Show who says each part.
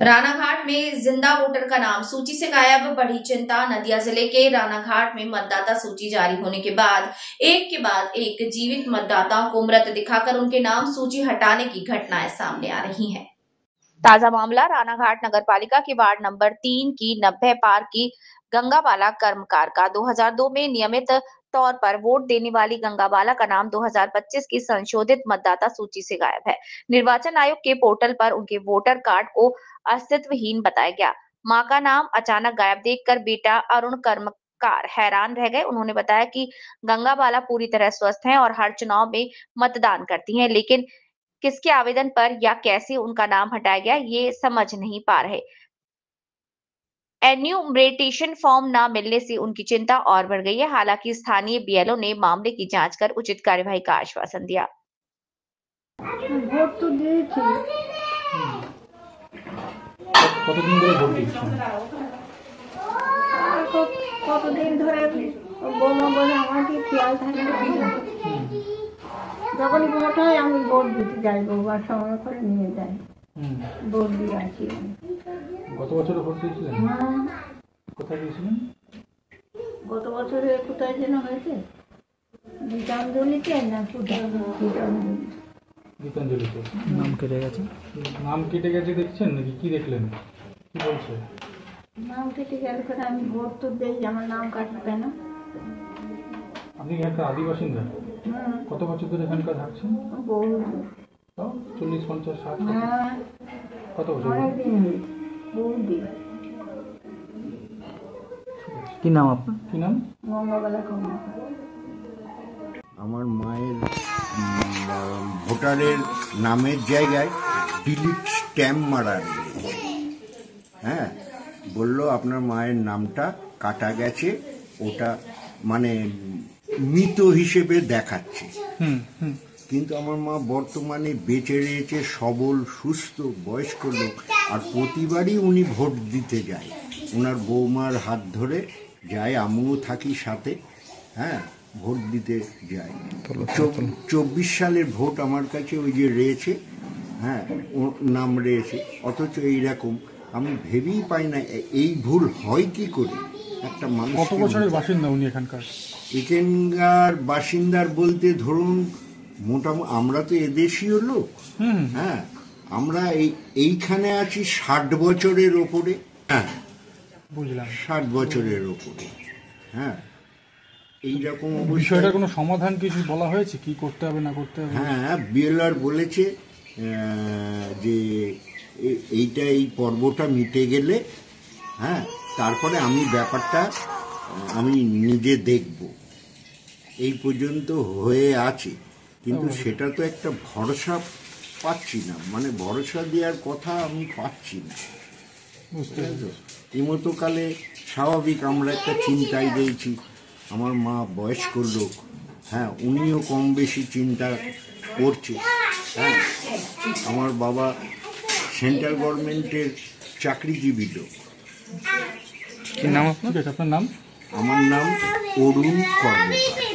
Speaker 1: रानाघाट में जिंदा वोटर का नाम सूची से गायब, बढ़ी चिंता। नदिया जिले के रानाघाट में मतदाता सूची जारी होने के बाद एक जीवित मतदाताओं को मृत दिखाकर उनके नाम सूची हटाने की घटनाएं सामने आ रही हैं। ताजा मामला रानाघाट नगरपालिका के वार्ड नंबर 3 की 90 पार की गंगाबाला कर्मकार का 2002 में नियमित तौर पर वोट देने वाली गंगाबाला का नाम 2025 की संशोधित मतदाता सूची से गायब है। निर्वाचन आयोग के पोर्टल पर उनके वोटर कार्ड को अस्तित्वहीन बताया गया। मां का नाम अचानक गायब देखकर बेटा अरुण कर्मकार हैरान रह गए। उन्होंने बताया कि गंगाबाला पूरी तरह स्वस्थ हैं और हर चुनाव में मतदान करती हैं, लेकिन किसके आवेदन पर या कैसे उनका नाम हटाया गया ये समझ नहीं पा रहे। एन्यूमरेशन फॉर्म न मिलने से उनकी चिंता और बढ़ गई है। हालांकि स्थानीय बीएलओ ने मामले की जांच कर उचित कार्यवाही का आश्वासन दिया।
Speaker 2: ভোট তো দিয়েছি।
Speaker 3: কতদিন ধরে ভোট দিচ্ছেন?
Speaker 2: কতদিন ধরে বৌমা বলে আমার কি খেয়াল থাকে না, যখন ভোট হয় আমি ভোট দিতে যাই, বৌমার সময় করে নিয়ে যাই, ভোট দিয়ে আসি।
Speaker 3: গত বছরে ভোট দিয়েছিলেন? কোথায় দিয়েছিলেন?
Speaker 2: গত বছরে কোথায় যেন হয়েছে, গীতাঞ্জলিতে না কোথায়,
Speaker 3: গীতাঞ্জলিতে। নাম কেটে গেছে? নাম কেটে গেছে দেখছেন নাকি কি দেখলেন? কি বলছে?
Speaker 2: নাম কেটে গেলে করে আমি ভোট তো দেই, আমার নাম কাটবে কেন?
Speaker 3: আপনি এখানকার আদিবাসিন্দা? কত বছর ধরে এখানকার থাকছেন?
Speaker 2: বহু,
Speaker 3: 40, 50, 60? কত বছর?
Speaker 2: অনেকদিন হয়েছে, বহুদিন।
Speaker 3: কি নাম আপনার? কি নাম?
Speaker 2: গঙ্গাবালা কর্মকার।
Speaker 4: আমার মায়ের ভোটারের নামের জায়গায় ডিলিট স্ট্যাম্প মারা গেছে। হ্যাঁ, বললো আপনার মায়ের নামটা কাটা গেছে, ওটা মানে মৃত হিসেবে দেখাচ্ছে। কিন্তু আমার মা বর্তমানে বেঁচে রয়েছে, সবল সুস্থ বয়স্ক লোক, আর প্রতিবারই উনি ভোট দিতে যায়, ওনার বৌমার হাত ধরে যায়, আমিও থাকি সাথে। হ্যাঁ, ভোট দিতে যায়। 24 সালের ভোট আমার কাছে ওই যে রয়েছে, হ্যাঁ নাম রয়েছে, অথচ এইরকম আমি ভেবেই পাই না এই ভুল হয় কি করে একটা মানুষ।
Speaker 3: কত বছরের বাসিন্দা উনি এখানকার?
Speaker 4: এখানকার বাসিন্দার বলতে ধরুন মোটামুটি আমরা তো এদেশীয় লোক। হ্যাঁ, আমরা এইখানে আছি 60 বছরের ওপরে। হ্যাঁ
Speaker 3: বুঝলাম,
Speaker 4: 60 বছরের ওপরে। হ্যাঁ, এইরকম
Speaker 3: বিষয়টা কোনো সমাধান কিছু বলা হয়েছে কি করতে হবে না করতে হবে?
Speaker 4: হ্যাঁ, বিএলআর বলেছে যে এইটা এই পর্বটা মিটে গেলে হ্যাঁ তারপরে আমি ব্যাপারটা আমি নিজে দেখব। এই পর্যন্ত হয়ে আছে, কিন্তু সেটা তো একটা ভরসা পাচ্ছি না, মানে ভরসা দেওয়ার কথা আমি পাচ্ছি না। বুঝতে পারছো? ইমতকালে স্বাভাবিক আমরা একটা চিন্তায় রয়েছি। আমার মা বয়স্ক লোক, হ্যাঁ উনিও কম বেশি চিন্তা করছে। হ্যাঁ, আমার বাবা সেন্ট্রাল গভর্নমেন্টের চাকরিজীবী লোক।
Speaker 3: কি নাম আপনার? নাম?
Speaker 4: আমার নাম অরুণ কর্মকার।